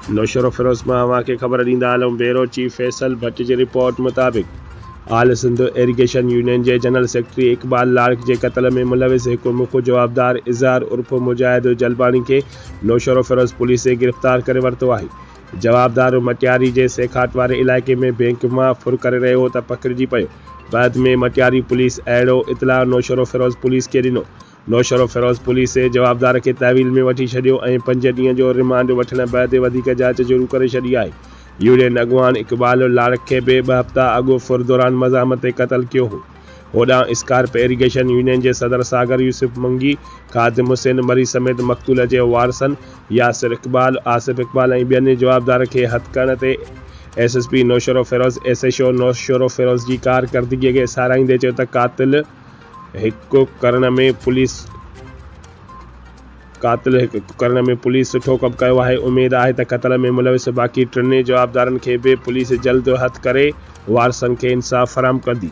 नौशरो फिरोज़ मां के ख़बर ॾींदा आलम bureau chief Faisal Bhatt ji report मुताबिक़ आल सिंध इरीगेशन यूनियन के जनरल सेक्रेटरी इकबाल लाड़क के कत्ल में मुलविस एक मुख्य जवाबदार इज़हार उर्फ मुजाहिद जलबानी के नौशरो फिरोज़ पुलिस गिरफ्तार करे वरतो है। जवाबदार मटियारी के सेखाट वाले इलाके में बैंक में फुर करे रहो त पकड़जी पियो। बाद में मटियारी पुलिस अड़ो इतला नौशरो फिरोज़ पुलिस के दिनों। नौशरो फिरोज़ पुलिस जवाबदार के तहवील में वठी छो और 5 ॾींहं जो रिमांड वठण बैदि जांच शुरू करे छड़ी है। यूनियन अगवान इकबाल लाड़क के भी 2 हफ़्ता अगो फुर दौरान मज़ामत कत्ल किया हो। होॾां स्कार्प इरीगेशन यूनियन के सदर सागर यूसुफ मंगी कादिम हुसैन मरी समेत मक़तूल के वारसन यासिर इकबाल आसिफ इकबाल और बियन जवाबदार के हथकरण ते SSP नौशरो फिरोज़ SHO नौशरो फिरोज़ की कारकर्दगी के साराईंदे चयो त कातिल हिकु करण में पुलिस सुठो कमु कयो है। उम्मीद है त कत्ल में मुलविस बाक़ी 3 जवाबदारन के भी पुलिस जल्द हथ करे वारसन के इंसाफ़ फराहम कंदी।